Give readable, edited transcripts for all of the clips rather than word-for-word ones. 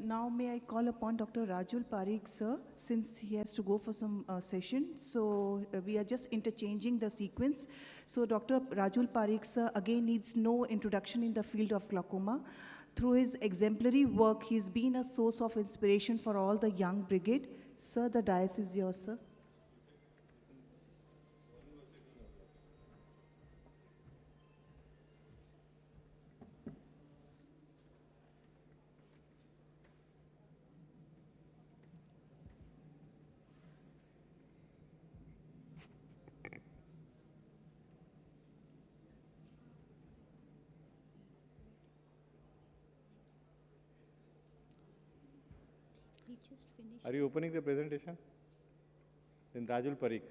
now may I call upon Dr. Rajul Parikh, sir, since he has to go for some session. So we are just interchanging the sequence. So Dr. Rajul Parikh, sir, again needs no introduction in the field of glaucoma. Through his exemplary work, he's been a source of inspiration for all the young brigade. Sir, the dais is yours, sir. Are you opening the presentation? Then Rajul Parikh.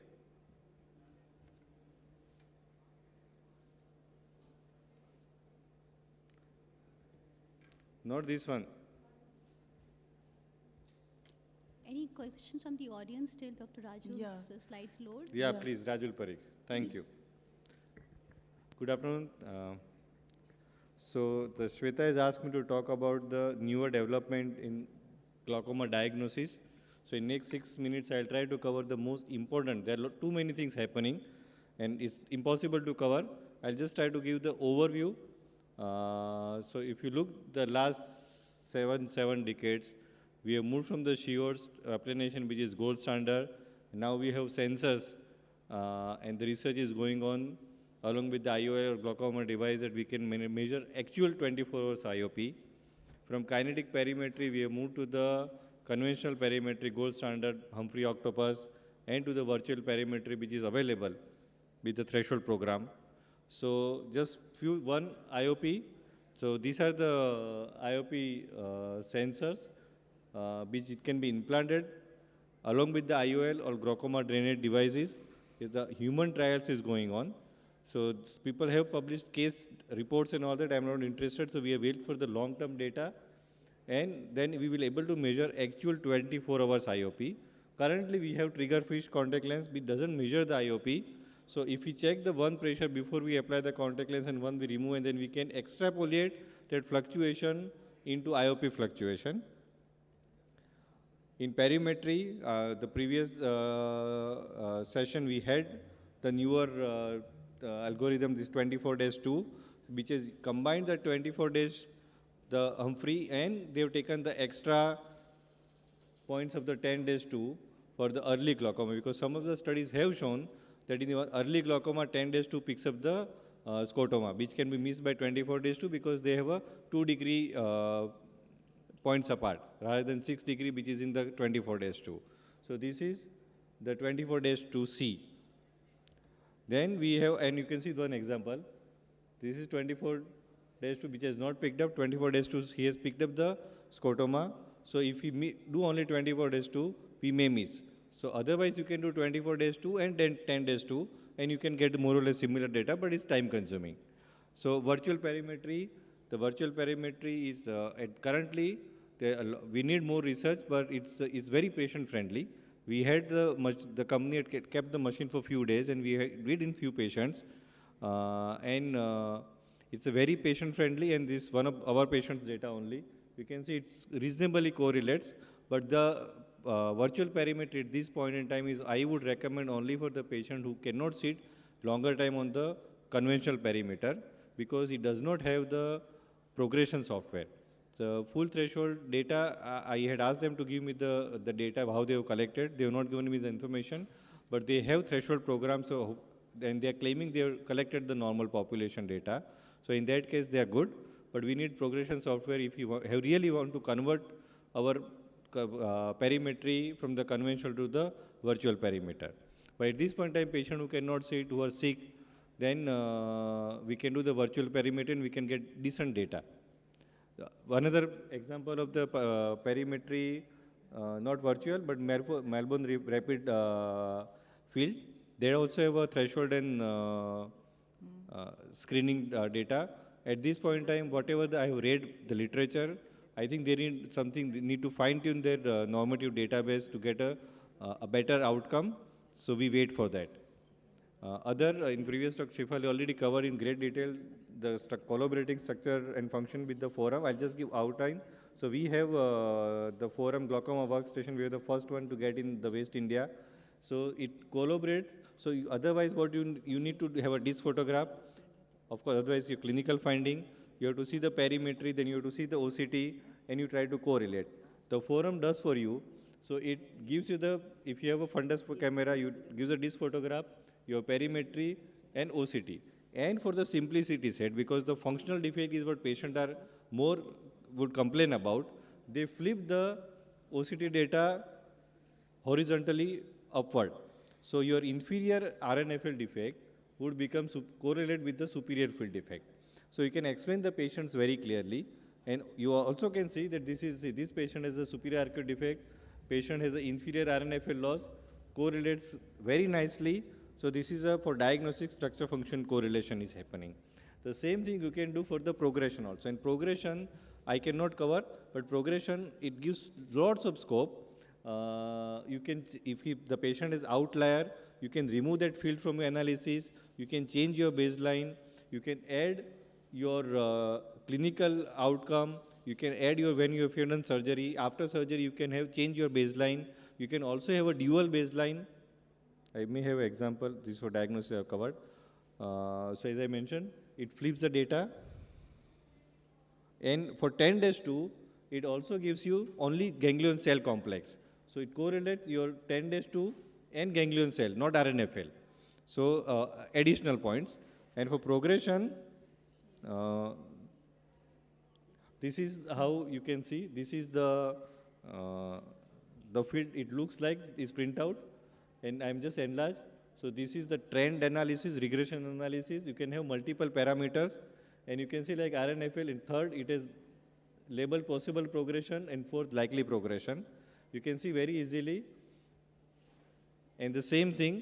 Not this one. Any questions from the audience till Dr. Rajul's slides load? Yeah, please, Rajul Parikh. Thank you. Good afternoon. So the Shweta has asked me to talk about the newer development in glaucoma diagnosis. So in next 6 minutes, I'll try to cover the most important. There are too many things happening and it's impossible to cover. I'll just try to give the overview. So if you look the last seven decades, we have moved from the Shior's application, which is gold standard. Now we have sensors and the research is going on along with the IOL or glaucoma device that we can measure actual 24 hours IOP. From kinetic perimetry, we have moved to the conventional perimetry, gold standard, Humphrey octopus, and to the virtual perimetry, which is available with the threshold program. So just one IOP. So these are the IOP sensors, which it can be implanted along with the IOL or glaucoma drainage devices. The human trials is going on. So people have published case reports and all that. I'm not interested. So we are waiting for the long-term data. And then we will able to measure actual 24 hours IOP. Currently, we have triggerfish contact lens, which doesn't measure the IOP. So if we check the one pressure before we apply the contact lens and one we remove, and then we can extrapolate that fluctuation into IOP fluctuation. In perimetry, the previous session we had the newer algorithm, this 24 days 2, which is combined the 24 days, the Humphrey, and they've taken the extra points of the 10 days 2 for the early glaucoma, because some of the studies have shown that in the early glaucoma, 10 days 2 picks up the scotoma, which can be missed by 24 days 2 because they have a 2 degree points apart rather than 6 degree, which is in the 24 days 2. So this is the 24 days 2C. Then we have, and you can see one example. This is 24 days 2, which has not picked up. 24 days 2, he has picked up the scotoma. So if we do only 24 days 2, we may miss. So otherwise, you can do 24 days 2 and then 10 days 2, and you can get more or less similar data, but it's time consuming. So virtual perimetry, the virtual perimetry is currently, we need more research, but it's very patient friendly. We had the company had kept the machine for a few days, and we did in few patients. It's a very patient friendly, and this one of our patients' data only. You can see it's reasonably correlates, but the virtual perimetry at this point in time is, I would recommend only for the patient who cannot sit longer time on the conventional perimeter, because it does not have the progression software. So full threshold data, I had asked them to give me the data, how they have collected. They have not given me the information, but they have threshold programs, so then they are claiming they have collected the normal population data. So in that case, they are good, but we need progression software if you really want to convert our perimetry from the conventional to the virtual perimeter. But at this point in time, patient who cannot sit, who are sick, then we can do the virtual perimeter and we can get decent data. Another example of the perimetry, not virtual, but Melbourne rapid field. They also have a threshold and screening data. At this point in time, whatever I have read the literature, I think they need something, they need to fine tune their normative database to get a better outcome. So we wait for that. In previous talk, Shifal already covered in great detail the collaborating structure and function with the forum. I'll just give outline. So we have the Forum Glaucoma Workstation. We are the first one to get in the West India. So it collaborates. So otherwise what you need to have a disc photograph. Of course, otherwise your clinical finding, you have to see the perimetry, then you have to see the OCT, and you try to correlate. The Forum does for you. So it gives you the, if you have a fundus camera, you gives a disc photograph, your perimetry and OCT. And for the simplicity set, because the functional defect is what patients are more would complain about, they flip the OCT data horizontally upward. So your inferior RNFL defect would become correlate with the superior field defect. So you can explain the patients very clearly, and you also can see that this patient has a superior arcuate defect, patient has an inferior RNFL loss, correlates very nicely. So this is for diagnostic structure function correlation is happening. The same thing you can do for the progression also. And progression I cannot cover, but progression, it gives lots of scope. You can, if the patient is outlier, you can remove that field from your analysis, you can change your baseline, you can add your clinical outcome, you can add your when you have done surgery, after surgery you can have change your baseline, you can also have a dual baseline. I may have an example, this for diagnosis I have covered. So as I mentioned, it flips the data, and for 10-2, it also gives you only ganglion cell complex. So it correlates your 10-2 and ganglion cell, not RNFL. So additional points. And for progression, this is how you can see. This is the field. It looks like is printout, and I'm just enlarged. So this is the trend analysis, regression analysis. You can have multiple parameters, and you can see like RNFL in third, it is labeled possible progression, and fourth likely progression. You can see very easily. And the same thing,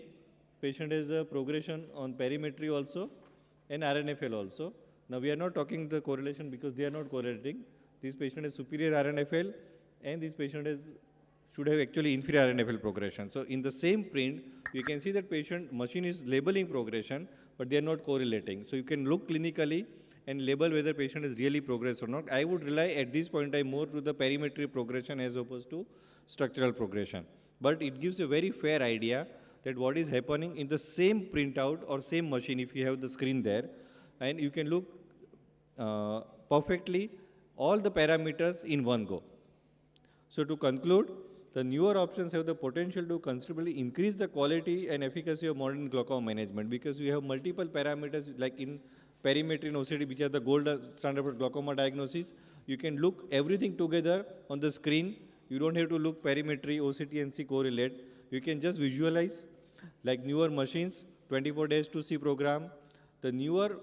patient has a progression on perimetry also and RNFL also. Now we are not talking the correlation because they are not correlating. This patient has superior RNFL and this patient should have actually inferior RNFL progression. So in the same print, you can see that patient machine is labeling progression, but they are not correlating. So you can look clinically and label whether patient is really progressed or not. I would rely at this point in time more to the perimetry progression as opposed to structural progression. But it gives a very fair idea that what is happening in the same printout or same machine if you have the screen there, and you can look perfectly all the parameters in one go. So to conclude, the newer options have the potential to considerably increase the quality and efficacy of modern glaucoma management because you have multiple parameters like in perimetry and OCT, which are the gold standard for glaucoma diagnosis. You can look everything together on the screen. You don't have to look perimetry, OCT and C correlate. You can just visualize like newer machines, 24-2C program, the newer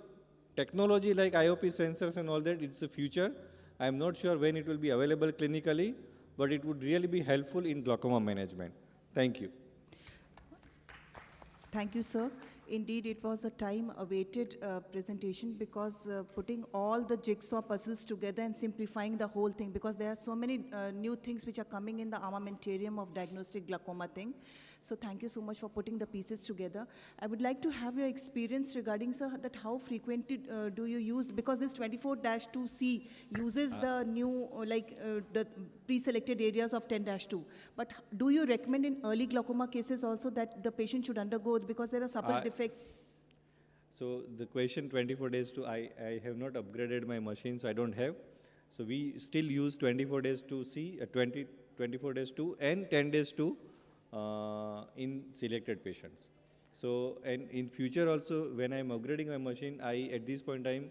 technology like IOP sensors and all that, it's the future. I'm not sure when it will be available clinically, but it would really be helpful in glaucoma management. Thank you. Thank you, sir. Indeed, it was a time-awaited presentation because putting all the jigsaw puzzles together and simplifying the whole thing, because there are so many new things which are coming in the armamentarium of diagnostic glaucoma thing. So thank you so much for putting the pieces together. I would like to have your experience regarding, sir, that how frequently do you use, because this 24-2C uses the new, the pre-selected areas of 10-2. But do you recommend in early glaucoma cases also that the patient should undergo, because there are subtle defects? So the question 24-2, I have not upgraded my machine, so I don't have. So we still use 24-2C, 24-2 and 10-2 in selected patients. So, and in future also, when I'm upgrading my machine, at this point in time,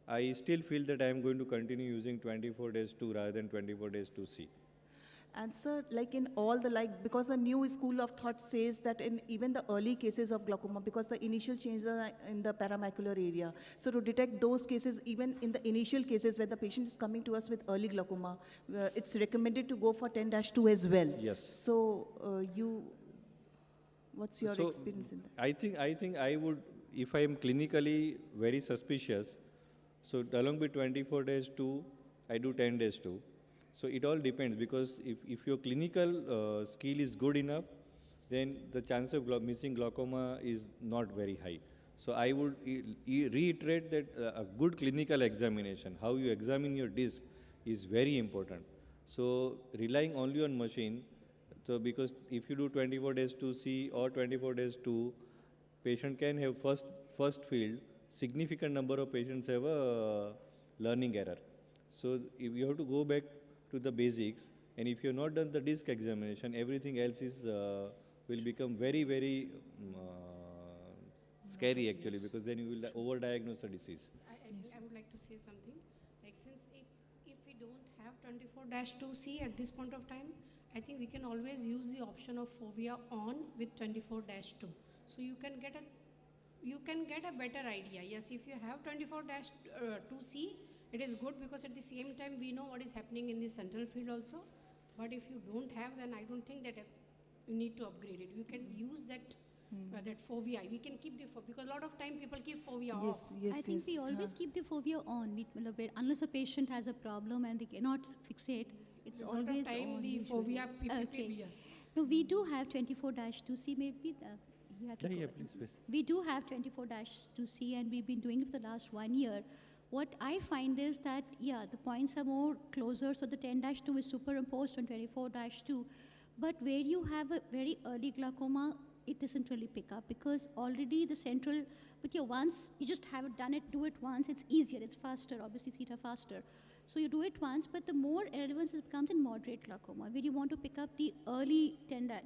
I still feel that I'm going to continue using 24-2 rather than 24-2C. And sir, like in all the because the new school of thought says that in even the early cases of glaucoma, because the initial changes are in the paramacular area. So to detect those cases, even in the initial cases where the patient is coming to us with early glaucoma, it's recommended to go for 10-2 as well. Yes. So what's your experience in that? I think I would, if I am clinically very suspicious, so along with 24-2, I do 10-2. So it all depends, because if your clinical skill is good enough, then the chance of missing glaucoma is not very high. So I would reiterate that a good clinical examination, how you examine your disc, is very important. So relying only on machine, so because if you do 24 days 2C or 24 days 2, patient can have first field, significant number of patients have a learning error. So if you have to go back to the basics, and if you have not done the disc examination, everything else is will become very, very scary actually, because then you will overdiagnose the disease. I would like to say something. Like since if we don't have 24-2C at this point of time, I think we can always use the option of fovea on with 24-2. So you can get a better idea. Yes, if you have 24-2C, it is good because at the same time we know what is happening in the central field also. But if you don't have, then I don't think that you need to upgrade it. You can use that that fovea. We can keep the because a lot of time people keep fovea off. Yes, I think we always keep the fovea on. Unless a patient has a problem and they cannot fixate, it's A lot always of time on. the usually. fovea people Okay. yes. No, we do have 24-2C. Maybe you have to Yeah, go. please. We do have 24-2C, and we've been doing it for the last 1 year. What I find is that, the points are more closer, so the 10-2 is superimposed on 24-2. But where you have a very early glaucoma, it doesn't really pick up because already the central, but once you just have done it, do it once, it's easier, it's faster, obviously theta faster. So you do it once, but the more relevance it becomes in moderate glaucoma, where you want to pick up the early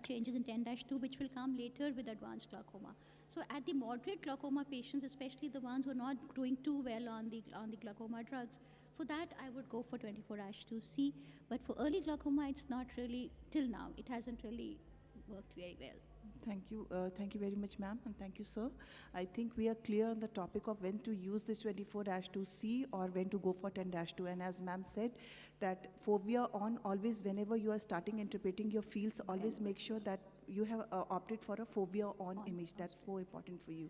changes in 10-2, which will come later with advanced glaucoma. So at the moderate glaucoma patients, especially the ones who are not doing too well on the glaucoma drugs, for that I would go for 24-2C. But for early glaucoma, it's not really, till now, it hasn't really worked very well. Thank you. Thank you very much, ma'am, and thank you, sir. I think we are clear on the topic of when to use this 24-2C or when to go for 10-2. And as ma'am said, that fovea on always, whenever you are starting interpreting your fields, always make sure that you have opted for a fovea on image. That's more important for you.